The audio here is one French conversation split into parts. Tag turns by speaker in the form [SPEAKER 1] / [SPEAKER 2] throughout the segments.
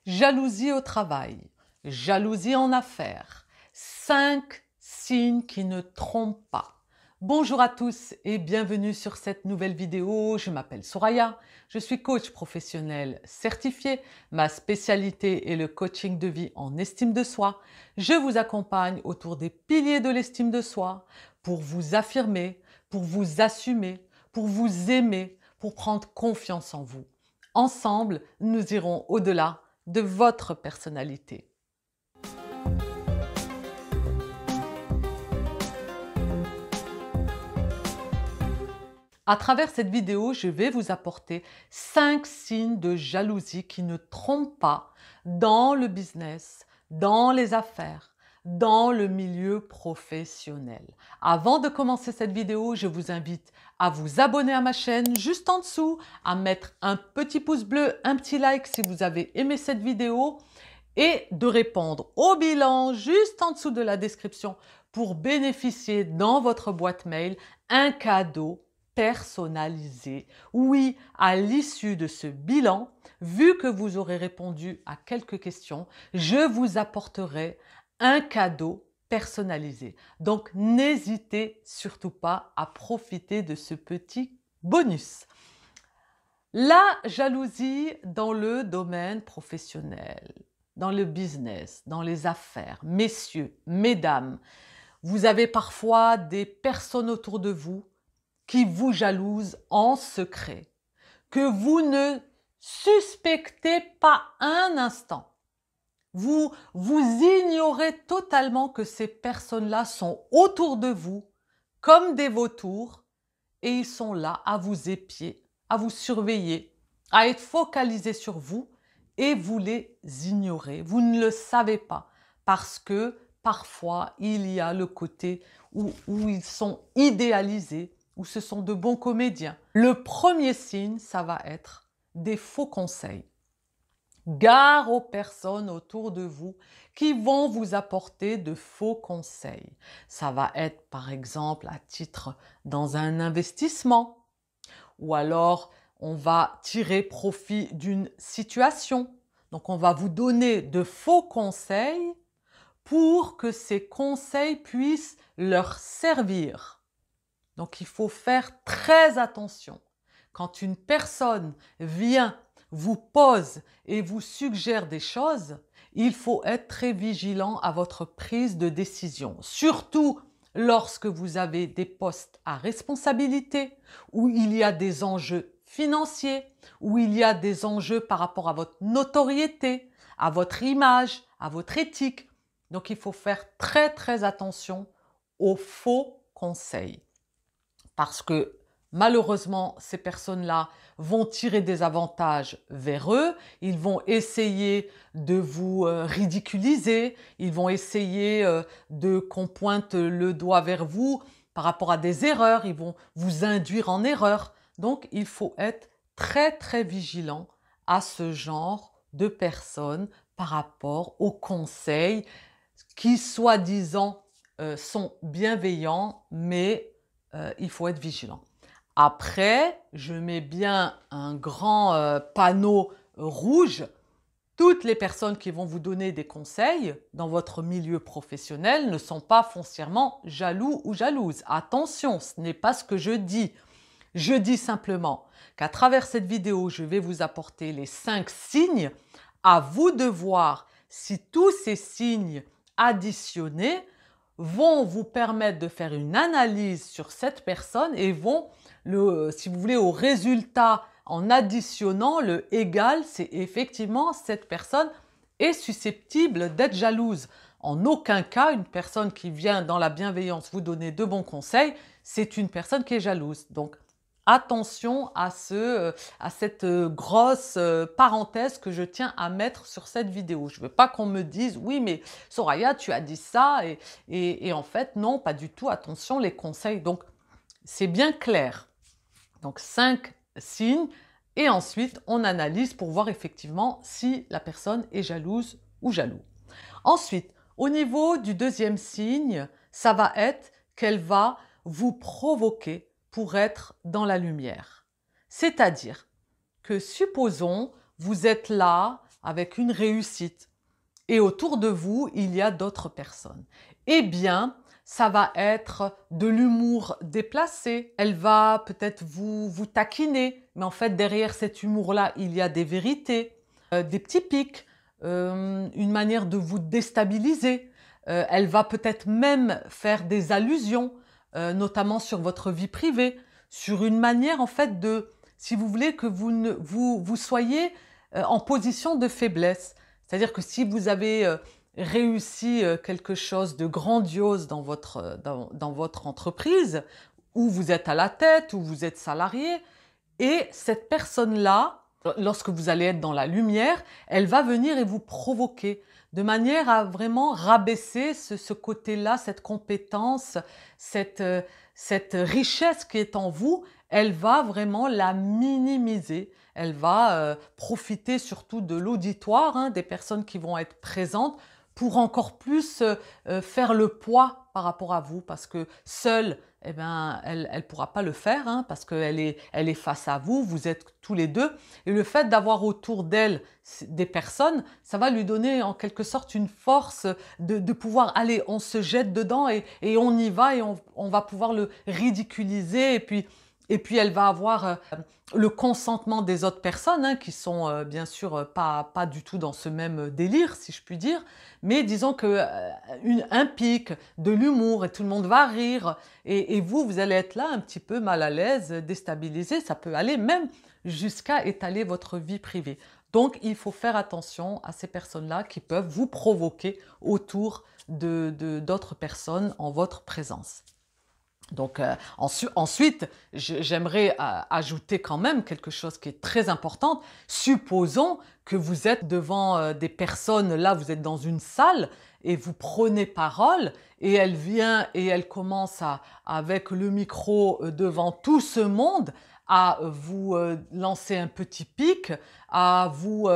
[SPEAKER 1] Jalousie au travail, jalousie en affaires, 5 signes qui ne trompent pas. Bonjour à tous et bienvenue sur cette nouvelle vidéo. Je m'appelle Soraya, je suis coach professionnel certifié. Ma spécialité est le coaching de vie en estime de soi. Je vous accompagne autour des piliers de l'estime de soi pour vous affirmer, pour vous assumer, pour vous aimer, pour prendre confiance en vous. Ensemble, nous irons au-delà de votre personnalité. À travers cette vidéo, je vais vous apporter 5 signes de jalousie qui ne trompent pas dans le business, dans les affaires, dans le milieu professionnel. Avant de commencer cette vidéo, je vous invite à vous abonner à ma chaîne juste en dessous, à mettre un petit pouce bleu, un petit like si vous avez aimé cette vidéo et de répondre au bilan juste en dessous de la description pour bénéficier dans votre boîte mail un cadeau personnalisé. Oui, à l'issue de ce bilan, vu que vous aurez répondu à quelques questions, je vous apporterai un cadeau personnalisé. Donc, n'hésitez surtout pas à profiter de ce petit bonus. La jalousie dans le domaine professionnel, dans le business, dans les affaires. Messieurs, mesdames, vous avez parfois des personnes autour de vous qui vous jalousent en secret, que vous ne suspectez pas un instant. Vous ignorez totalement que ces personnes-là sont autour de vous comme des vautours et ils sont là à vous épier, à vous surveiller, à être focalisés sur vous et vous les ignorez. Vous ne le savez pas parce que parfois il y a le côté où ils sont idéalisés, où ce sont de bons comédiens. Le premier signe, ça va être des faux conseils. Gare aux personnes autour de vous qui vont vous apporter de faux conseils. Ça va être par exemple à titre dans un investissement ou alors on va tirer profit d'une situation. Donc on va vous donner de faux conseils pour que ces conseils puissent leur servir. Donc il faut faire très attention. Quand une personne vient, vous pose et vous suggère des choses, il faut être très vigilant à votre prise de décision. Surtout lorsque vous avez des postes à responsabilité, où il y a des enjeux financiers, où il y a des enjeux par rapport à votre notoriété, à votre image, à votre éthique. Donc il faut faire très attention aux faux conseils. Parce que malheureusement, ces personnes-là vont tirer des avantages vers eux, ils vont essayer de vous ridiculiser, ils vont essayer de qu'on pointe le doigt vers vous par rapport à des erreurs, ils vont vous induire en erreur. Donc, il faut être très vigilant à ce genre de personnes par rapport aux conseils qui, soi-disant, sont bienveillants, mais il faut être vigilant. Après, je mets bien un grand panneau rouge. Toutes les personnes qui vont vous donner des conseils dans votre milieu professionnel ne sont pas foncièrement jaloux ou jalouses. Attention, ce n'est pas ce que je dis. Je dis simplement qu'à travers cette vidéo, je vais vous apporter les 5 signes. À vous de voir si tous ces signes additionnés vont vous permettre de faire une analyse sur cette personne et vont, si vous voulez, au résultat en additionnant le égal, c'est effectivement cette personne est susceptible d'être jalouse. En aucun cas, une personne qui vient dans la bienveillance vous donner de bons conseils, c'est une personne qui est jalouse. Donc, attention à cette grosse parenthèse que je tiens à mettre sur cette vidéo. Je ne veux pas qu'on me dise « Oui, mais Soraya, tu as dit ça » et en fait, non, pas du tout. Attention, les conseils. Donc, c'est bien clair. Donc, 5 signes et ensuite, on analyse pour voir effectivement si la personne est jalouse ou jaloux. Ensuite, au niveau du deuxième signe, ça va être qu'elle va vous provoquer pour être dans la lumière. C'est-à-dire que supposons, vous êtes là avec une réussite, et autour de vous, il y a d'autres personnes, eh bien, ça va être de l'humour déplacé. Elle va peut-être vous taquiner, mais en fait, derrière cet humour-là, il y a des vérités, des petits pics, une manière de vous déstabiliser. Elle va peut-être même faire des allusions, notamment sur votre vie privée, sur une manière en fait de, si vous voulez, que vous soyez en position de faiblesse. C'est-à-dire que si vous avez réussi quelque chose de grandiose dans votre entreprise, où vous êtes à la tête, où vous êtes salarié, et cette personne-là, lorsque vous allez être dans la lumière, elle va venir et vous provoquer de manière à vraiment rabaisser ce côté-là, cette compétence, cette richesse qui est en vous, elle va vraiment la minimiser. Elle va profiter surtout de l'auditoire, hein, des personnes qui vont être présentes pour encore plus faire le poids par rapport à vous, parce que seule, eh ben, elle ne pourra pas le faire, hein, parce qu'elle est face à vous, vous êtes tous les deux. Et le fait d'avoir autour d'elle des personnes, ça va lui donner en quelque sorte une force de pouvoir, allez, on se jette dedans et on y va et on va pouvoir le ridiculiser. Et puis elle va avoir le consentement des autres personnes, hein, qui sont bien sûr pas du tout dans ce même délire, si je puis dire. Mais disons que un pic, de l'humour, et tout le monde va rire. Et vous allez être là un petit peu mal à l'aise, déstabilisé. Ça peut aller même jusqu'à étaler votre vie privée. Donc, il faut faire attention à ces personnes-là qui peuvent vous provoquer autour d'autres personnes en votre présence. Donc ensuite, j'aimerais ajouter quand même quelque chose qui est très important. Supposons que vous êtes devant des personnes, là vous êtes dans une salle et vous prenez parole et elle vient et elle commence avec le micro devant tout ce monde à vous lancer un petit pic, à vous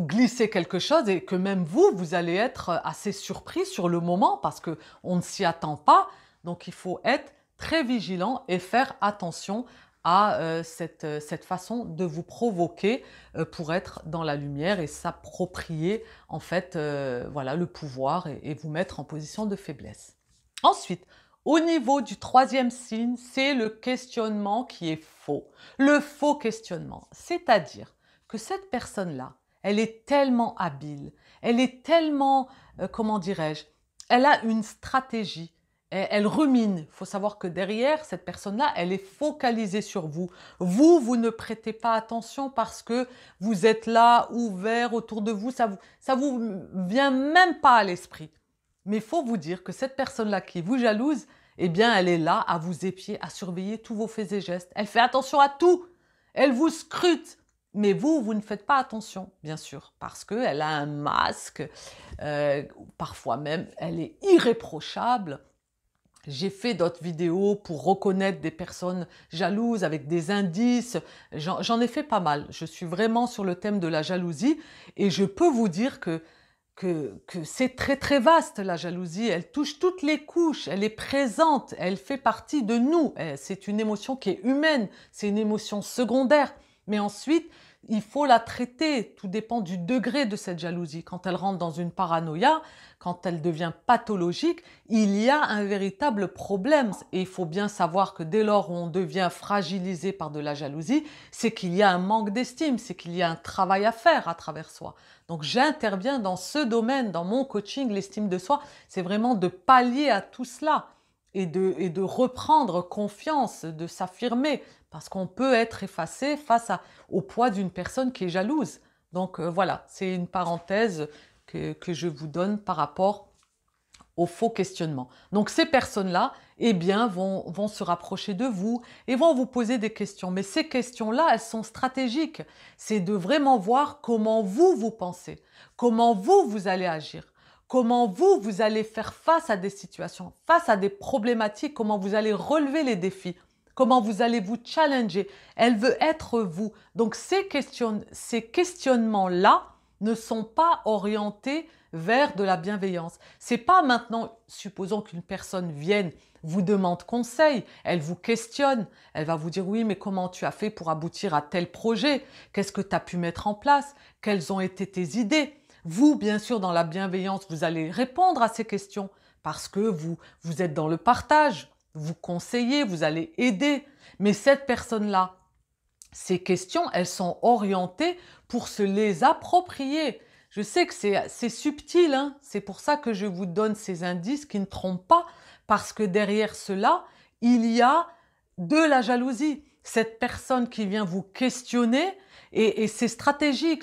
[SPEAKER 1] glisser quelque chose et que même vous allez être assez surpris sur le moment parce qu'on ne s'y attend pas. Donc, il faut être très vigilant et faire attention à cette façon de vous provoquer pour être dans la lumière et s'approprier en fait voilà, le pouvoir et vous mettre en position de faiblesse. Ensuite, au niveau du troisième signe, c'est le questionnement qui est faux. Le faux questionnement, c'est-à-dire que cette personne-là, elle est tellement habile, elle est tellement, comment dirais-je, elle a une stratégie. Elle rumine. Il faut savoir que derrière, cette personne-là, elle est focalisée sur vous. Vous ne prêtez pas attention parce que vous êtes là, ouvert autour de vous. Ça vous vient même pas à l'esprit. Mais il faut vous dire que cette personne-là qui vous jalouse, eh bien, elle est là à vous épier, à surveiller tous vos faits et gestes. Elle fait attention à tout. Elle vous scrute. Mais vous ne faites pas attention, bien sûr, parce qu'elle a un masque. Parfois même, elle est irréprochable. J'ai fait d'autres vidéos pour reconnaître des personnes jalouses avec des indices. J'en ai fait pas mal. Je suis vraiment sur le thème de la jalousie et je peux vous dire que c'est très très vaste la jalousie. Elle touche toutes les couches, elle est présente, elle fait partie de nous. C'est une émotion qui est humaine, c'est une émotion secondaire. Mais ensuite, il faut la traiter. Tout dépend du degré de cette jalousie. Quand elle rentre dans une paranoïa, quand elle devient pathologique, il y a un véritable problème. Et il faut bien savoir que dès lors où on devient fragilisé par de la jalousie, c'est qu'il y a un manque d'estime, c'est qu'il y a un travail à faire à travers soi. Donc j'interviens dans ce domaine, dans mon coaching, l'estime de soi, c'est vraiment de pallier à tout cela et de reprendre confiance, de s'affirmer, parce qu'on peut être effacé face au poids d'une personne qui est jalouse. Donc voilà, c'est une parenthèse que je vous donne par rapport au faux questionnement. Donc ces personnes-là, eh bien, vont se rapprocher de vous et vont vous poser des questions. Mais ces questions-là, elles sont stratégiques. C'est de vraiment voir comment vous pensez, comment vous allez agir, comment vous allez faire face à des situations, face à des problématiques, comment vous allez relever les défis, comment vous allez vous challenger. Elle veut être vous. Donc ces questionnements-là ne sont pas orientés vers de la bienveillance. C'est pas maintenant, supposons qu'une personne vienne, vous demande conseil, elle vous questionne, elle va vous dire oui, mais comment tu as fait pour aboutir à tel projet? Qu'est-ce que tu as pu mettre en place? Quelles ont été tes idées? Vous, bien sûr, dans la bienveillance, vous allez répondre à ces questions parce que vous êtes dans le partage, vous conseillez, vous allez aider. Mais cette personne-là, ces questions, elles sont orientées pour se les approprier. Je sais que c'est subtil, hein? C'est pour ça que je vous donne ces indices qui ne trompent pas, parce que derrière cela, il y a de la jalousie. Cette personne qui vient vous questionner, et c'est stratégique,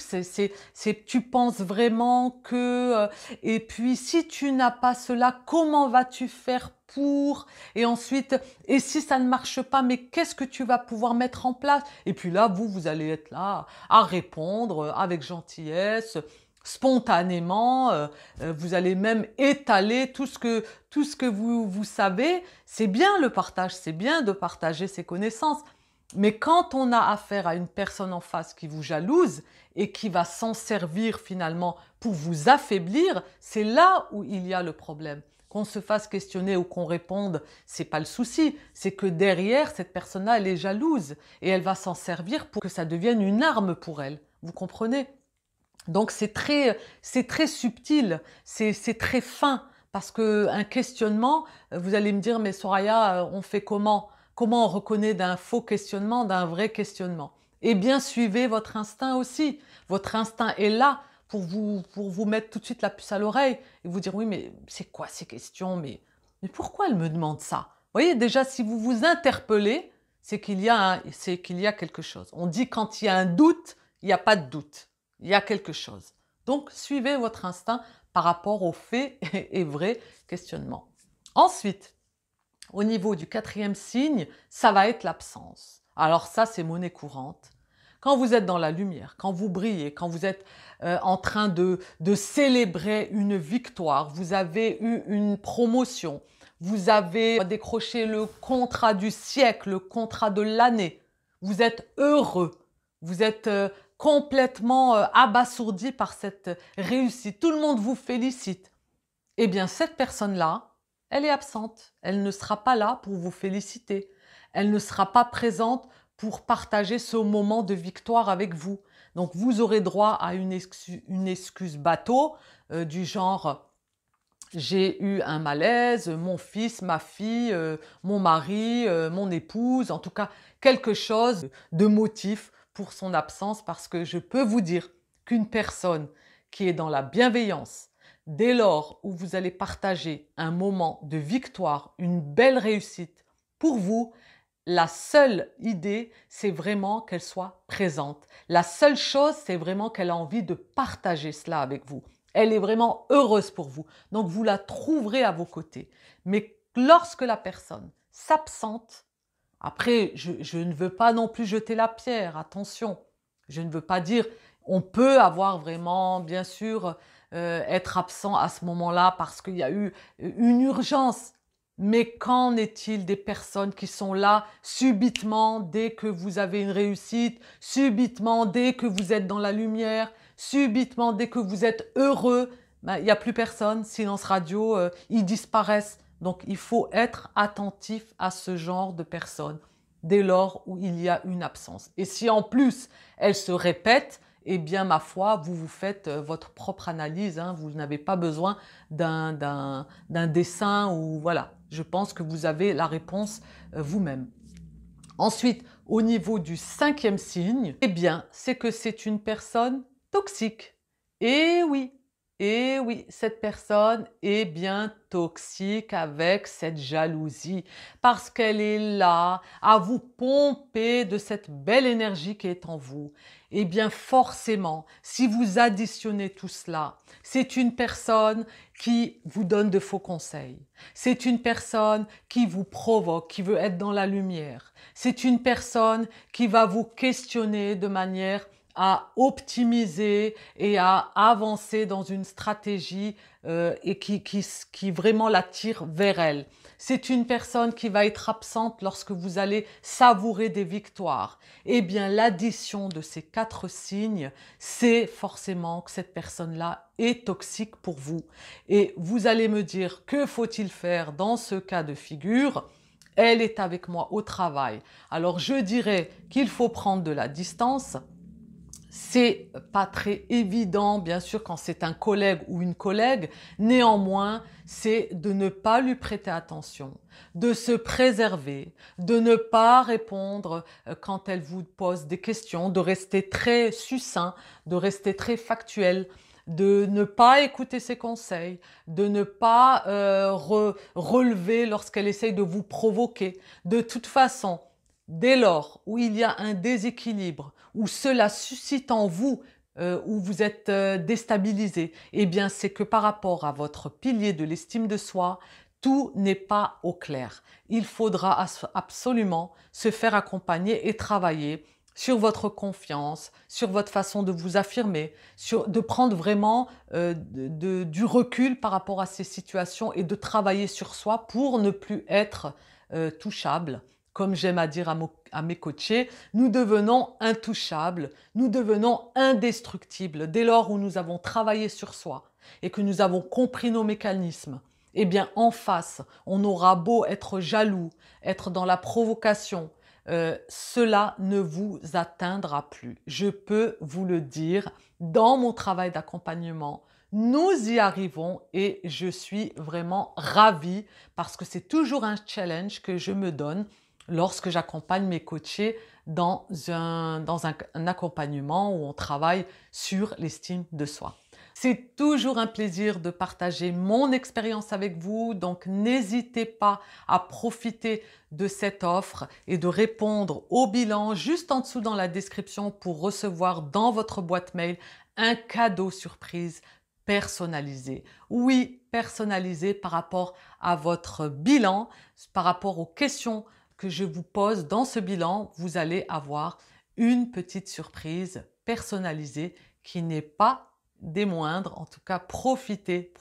[SPEAKER 1] tu penses vraiment que... et puis, si tu n'as pas cela, comment vas-tu faire pour? Et ensuite, et si ça ne marche pas, mais qu'est-ce que tu vas pouvoir mettre en place? Et puis là, vous allez être là à répondre avec gentillesse, spontanément. Vous allez même étaler tout ce que vous savez. C'est bien le partage, c'est bien de partager ses connaissances. Mais quand on a affaire à une personne en face qui vous jalouse et qui va s'en servir finalement pour vous affaiblir, c'est là où il y a le problème. Qu'on se fasse questionner ou qu'on réponde, c'est pas le souci. C'est que derrière, cette personne-là, elle est jalouse et elle va s'en servir pour que ça devienne une arme pour elle. Vous comprenez? Donc c'est très subtil, c'est très fin. Parce qu'un questionnement, vous allez me dire, mais Soraya, on fait comment? Comment on reconnaît d'un faux questionnement, d'un vrai questionnement? Eh bien, suivez votre instinct aussi. Votre instinct est là pour vous mettre tout de suite la puce à l'oreille et vous dire, oui, mais c'est quoi ces questions? Mais pourquoi elle me demande ça? Vous voyez, déjà, si vous vous interpellez, c'est qu'il y a quelque chose. On dit quand il y a un doute, il n'y a pas de doute. Il y a quelque chose. Donc, suivez votre instinct par rapport aux faits et vrais questionnements. Ensuite, au niveau du 4e signe, ça va être l'absence. Alors ça, c'est monnaie courante. Quand vous êtes dans la lumière, quand vous brillez, quand vous êtes en train de célébrer une victoire, vous avez eu une promotion, vous avez décroché le contrat du siècle, le contrat de l'année, vous êtes heureux, vous êtes complètement abasourdi par cette réussite, tout le monde vous félicite. Eh bien, cette personne-là, elle est absente. Elle ne sera pas là pour vous féliciter. Elle ne sera pas présente pour partager ce moment de victoire avec vous. Donc, vous aurez droit à une excuse bateau du genre « j'ai eu un malaise, mon fils, ma fille, mon mari, mon épouse », en tout cas, quelque chose de motif pour son absence, parce que je peux vous dire qu'une personne qui est dans la bienveillance, dès lors où vous allez partager un moment de victoire, une belle réussite pour vous, la seule idée, c'est vraiment qu'elle soit présente. La seule chose, c'est vraiment qu'elle a envie de partager cela avec vous. Elle est vraiment heureuse pour vous. Donc, vous la trouverez à vos côtés. Mais lorsque la personne s'absente, après, je ne veux pas non plus jeter la pierre, attention. Je ne veux pas dire, on peut avoir vraiment, bien sûr, être absent à ce moment-là parce qu'il y a eu une urgence. Mais qu'en est-il des personnes qui sont là subitement dès que vous avez une réussite, subitement dès que vous êtes dans la lumière, subitement dès que vous êtes heureux, ben, il n'y a plus personne, silence radio, ils disparaissent. Donc il faut être attentif à ce genre de personnes dès lors où il y a une absence. Et si en plus elle se répète, eh bien ma foi, vous faites votre propre analyse, hein, vous n'avez pas besoin d'un dessin ou voilà. Je pense que vous avez la réponse vous-même. Ensuite, au niveau du 5e signe, eh bien, c'est que c'est une personne toxique. Et oui, cette personne est bien toxique avec cette jalousie parce qu'elle est là à vous pomper de cette belle énergie qui est en vous. Eh bien, forcément, si vous additionnez tout cela, c'est une personne qui vous donne de faux conseils. C'est une personne qui vous provoque, qui veut être dans la lumière. C'est une personne qui va vous questionner de manière à optimiser et à avancer dans une stratégie et qui vraiment l'attire vers elle. C'est une personne qui va être absente lorsque vous allez savourer des victoires. Eh bien, l'addition de ces 4 signes, c'est forcément que cette personne-là est toxique pour vous. Et vous allez me dire, que faut-il faire dans ce cas de figure? Elle est avec moi au travail. Alors, je dirais qu'il faut prendre de la distance. C'est pas très évident, bien sûr, quand c'est un collègue ou une collègue. Néanmoins, c'est de ne pas lui prêter attention, de se préserver, de ne pas répondre quand elle vous pose des questions, de rester très succinct, de rester très factuel, de ne pas écouter ses conseils, de ne pas relever lorsqu'elle essaye de vous provoquer. De toute façon, dès lors où il y a un déséquilibre, où cela suscite en vous, où vous êtes déstabilisé, eh bien c'est que par rapport à votre pilier de l'estime de soi, tout n'est pas au clair. Il faudra absolument se faire accompagner et travailler sur votre confiance, sur votre façon de vous affirmer, de prendre vraiment du recul par rapport à ces situations et de travailler sur soi pour ne plus être touchable. Comme j'aime à dire à mes coachés, nous devenons intouchables, nous devenons indestructibles dès lors où nous avons travaillé sur soi et que nous avons compris nos mécanismes. Eh bien, en face, on aura beau être jaloux, être dans la provocation, cela ne vous atteindra plus. Je peux vous le dire, dans mon travail d'accompagnement, nous y arrivons et je suis vraiment ravie parce que c'est toujours un challenge que je me donne lorsque j'accompagne mes coachés dans un accompagnement où on travaille sur l'estime de soi. C'est toujours un plaisir de partager mon expérience avec vous, donc n'hésitez pas à profiter de cette offre et de répondre au bilan juste en dessous dans la description pour recevoir dans votre boîte mail un cadeau surprise personnalisé. Oui, personnalisé par rapport à votre bilan, par rapport aux questions que je vous pose dans ce bilan, vous allez avoir une petite surprise personnalisée qui n'est pas des moindres. En tout cas, profitez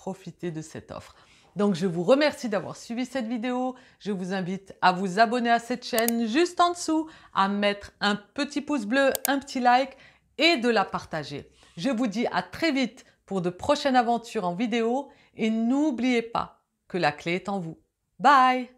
[SPEAKER 1] de cette offre. Donc, je vous remercie d'avoir suivi cette vidéo. Je vous invite à vous abonner à cette chaîne juste en dessous, à mettre un petit pouce bleu, un petit like et de la partager. Je vous dis à très vite pour de prochaines aventures en vidéo et n'oubliez pas que la clé est en vous. Bye!